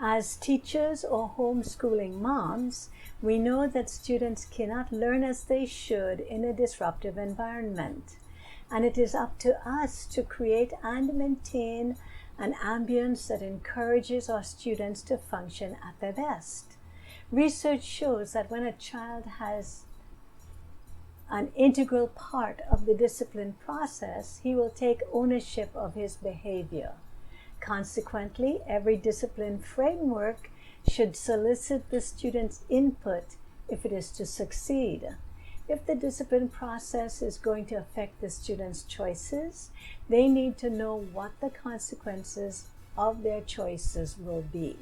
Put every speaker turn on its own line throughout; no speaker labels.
As teachers or homeschooling moms, we know that students cannot learn as they should in a disruptive environment, and it is up to us to create and maintain an ambience that encourages our students to function at their best. Research shows that when a child has an integral part of the discipline process, he will take ownership of his behavior. Consequently, every discipline framework should solicit the student's input if it is to succeed. If the discipline process is going to affect the student's choices, they need to know what the consequences of their choices will be.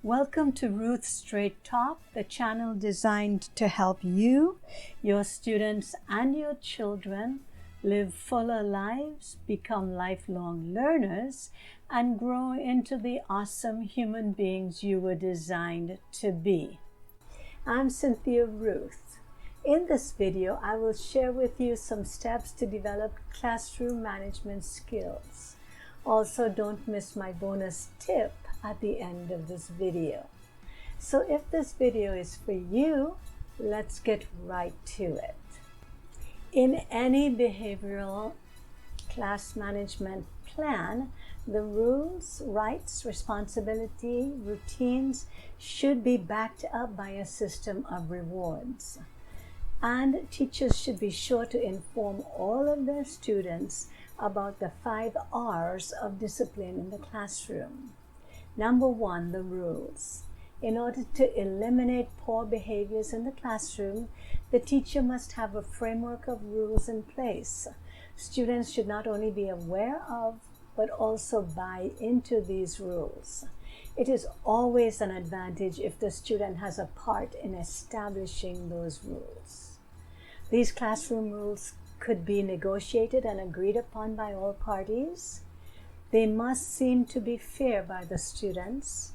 Welcome to Ruth's Straight Talk, the channel designed to help you, your students, and your children live fuller lives, become lifelong learners, and grow into the awesome human beings you were designed to be. I'm Cynthia Ruth. In this video, I will share with you some steps to develop classroom management skills. Also, don't miss my bonus tip at the end of this video. So if this video is for you, let's get right to it. In any behavioral class management plan, the rules, rights, responsibility, routines should be backed up by a system of rewards. And teachers should be sure to inform all of their students about the 5 R's of discipline in the classroom. Number 1, the rules. In order to eliminate poor behaviors in the classroom, the teacher must have a framework of rules in place. Students should not only be aware of, but also buy into these rules. It is always an advantage if the student has a part in establishing those rules. These classroom rules could be negotiated and agreed upon by all parties. They must seem to be fair by the students,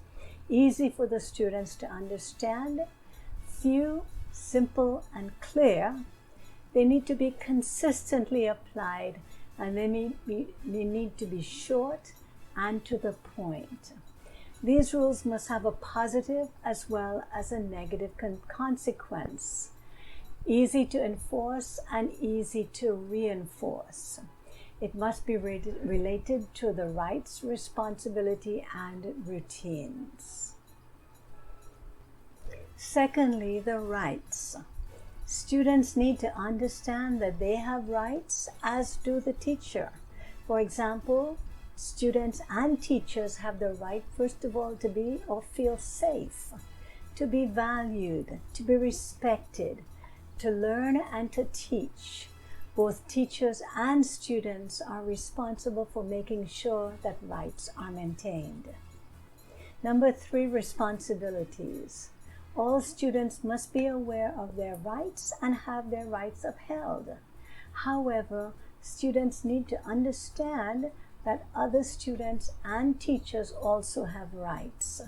easy for the students to understand, few, simple, and clear. They need to be consistently applied, and they need to be short and to the point. These rules must have a positive as well as a negative consequence. Easy to enforce and easy to reinforce. It must be related to the rights, responsibility, and routines. Secondly, the rights. Students need to understand that they have rights, as do the teacher. For example, students and teachers have the right, first of all, to be or feel safe, to be valued, to be respected, to learn and to teach. Both teachers and students are responsible for making sure that rights are maintained. Number 3, responsibilities. All students must be aware of their rights and have their rights upheld. However, students need to understand that other students and teachers also have rights.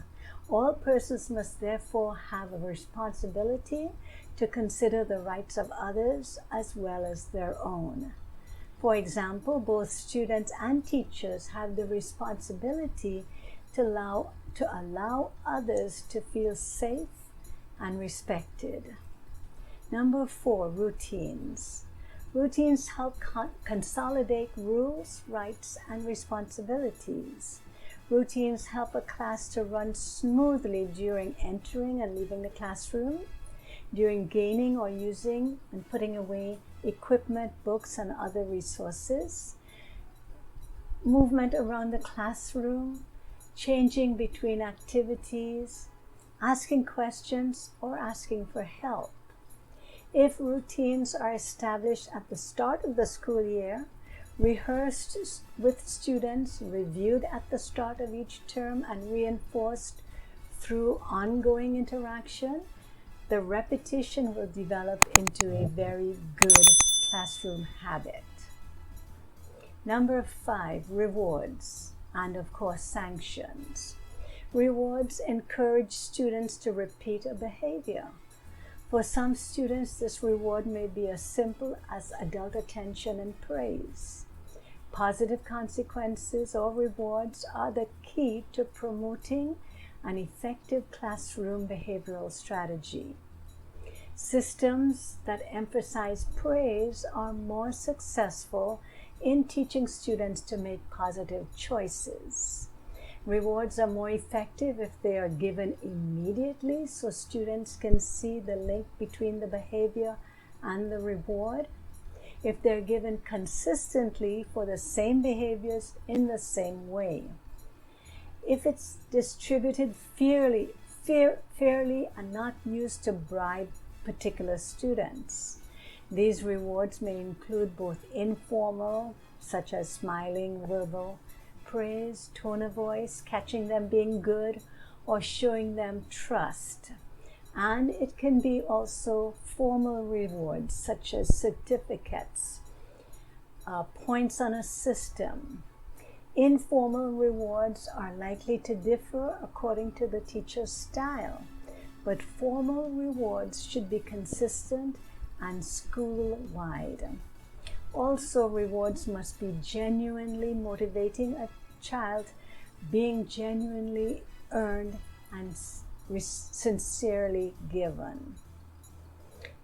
All persons must therefore have a responsibility to consider the rights of others as well as their own. For example, both students and teachers have the responsibility to allow others to feel safe and respected. Number 4, routines. Routines help consolidate rules, rights, and responsibilities. Routines help a class to run smoothly during entering and leaving the classroom, during gaining or using and putting away equipment, books, and other resources, movement around the classroom, changing between activities, asking questions, or asking for help. If routines are established at the start of the school year, rehearsed with students, reviewed at the start of each term, and reinforced through ongoing interaction, the repetition will develop into a very good classroom habit. Number 5, rewards, and of course sanctions. Rewards encourage students to repeat a behavior. For some students, this reward may be as simple as adult attention and praise. Positive consequences or rewards are the key to promoting an effective classroom behavioral strategy. Systems that emphasize praise are more successful in teaching students to make positive choices. Rewards are more effective if they are given immediately so students can see the link between the behavior and the reward. If they're given consistently for the same behaviors in the same way. If it's distributed fairly and not used to bribe particular students. These rewards may include both informal, such as smiling, verbal praise, tone of voice, catching them being good, or showing them trust. And it can be also formal rewards, such as certificates, points on a system. Informal rewards are likely to differ according to the teacher's style, but formal rewards should be consistent and school-wide. Also, rewards must be genuinely motivating a child, being genuinely earned and sincerely given.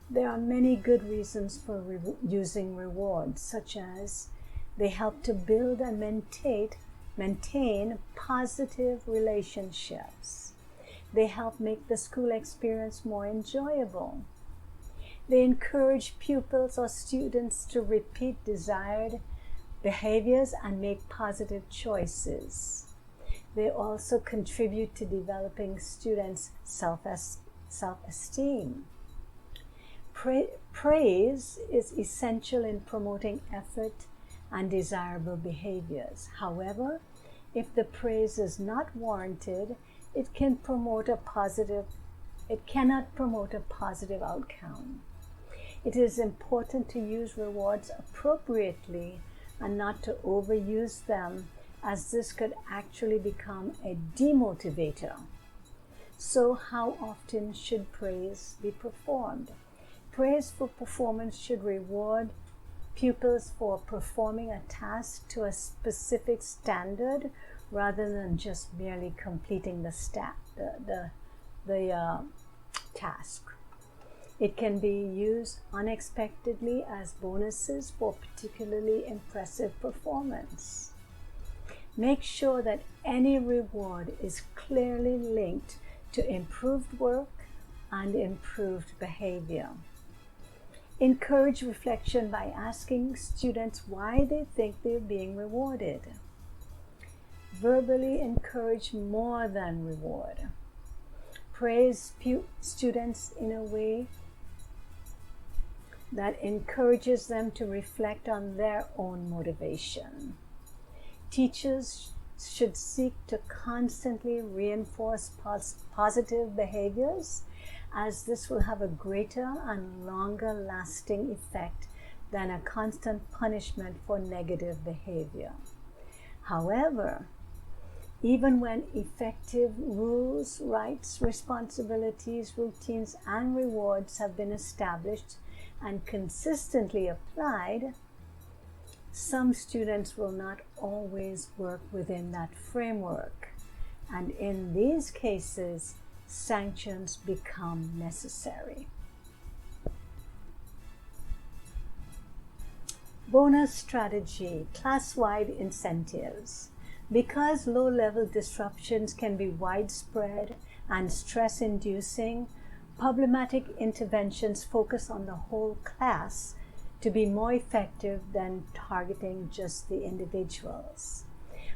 There are many good reasons for using rewards, such as they help to build and maintain positive relationships. They help make the school experience more enjoyable. They encourage pupils or students to repeat desired behaviors and make positive choices. They also contribute to developing students' self-esteem. Praise is essential in promoting effort and desirable behaviors. However, if the praise is not warranted, it cannot promote a positive outcome. It is important to use rewards appropriately and not to overuse them, as this could actually become a demotivator. So, how often should praise be performed? Praise for performance should reward pupils for performing a task to a specific standard rather than just merely completing the task. It can be used unexpectedly as bonuses for particularly impressive performance. Make sure that any reward is clearly linked to improved work and improved behavior. Encourage reflection by asking students why they think they're being rewarded. Verbally encourage more than reward. Praise students in a way that encourages them to reflect on their own motivation. Teachers should seek to constantly reinforce positive behaviors, as this will have a greater and longer lasting effect than a constant punishment for negative behavior. However, even when effective rules, rights, responsibilities, routines, and rewards have been established and consistently applied, some students will not always work within that framework, and in these cases, sanctions become necessary. Bonus strategy, class-wide incentives. Because low-level disruptions can be widespread and stress-inducing, problematic interventions focus on the whole class to be more effective than targeting just the individuals.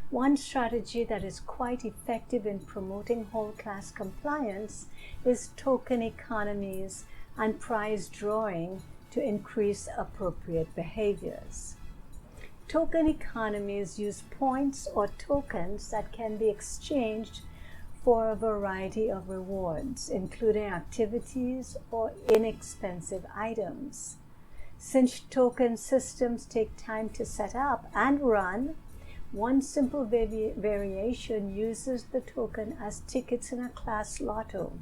One strategy that is quite effective in promoting whole class compliance is token economies and prize drawing to increase appropriate behaviors. Token economies use points or tokens that can be exchanged for a variety of rewards, including activities or inexpensive items. Since token systems take time to set up and run, one simple variation uses the token as tickets in a class lotto.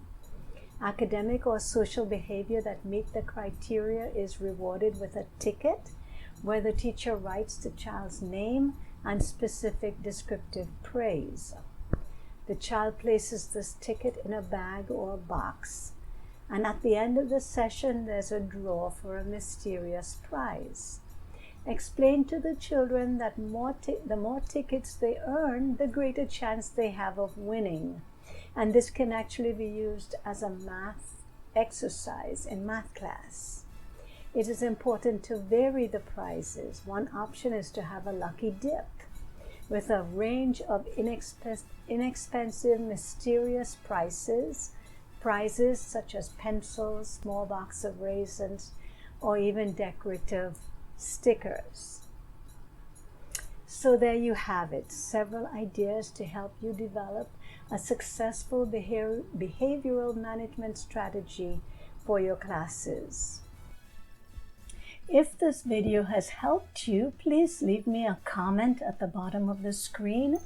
Academic or social behavior that meet the criteria is rewarded with a ticket, where the teacher writes the child's name and specific descriptive praise. The child places this ticket in a bag or box, and at the end of the session there's a draw for a mysterious prize. Explain to the children that the more tickets they earn, the greater chance they have of winning. And this can actually be used as a math exercise in math class. It is important to vary the prizes. One option is to have a lucky dip with a range of inexpensive, mysterious prizes such as pencils, small box of raisins, or even decorative stickers. So there you have it, several ideas to help you develop a successful behavioral management strategy for your classes. If this video has helped you, please leave me a comment at the bottom of the screen.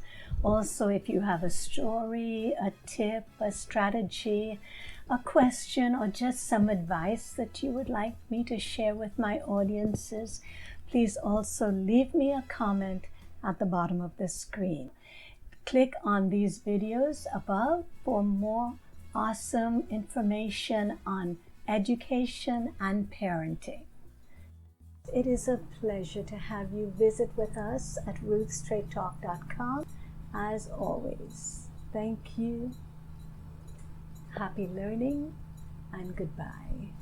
Also, if you have a story, a tip, a strategy, a question, or just some advice that you would like me to share with my audiences, please also leave me a comment at the bottom of the screen. Click on these videos above for more awesome information on education and parenting. It is a pleasure to have you visit with us at ruthstraighttalk.com. As always, thank you, happy learning, and goodbye.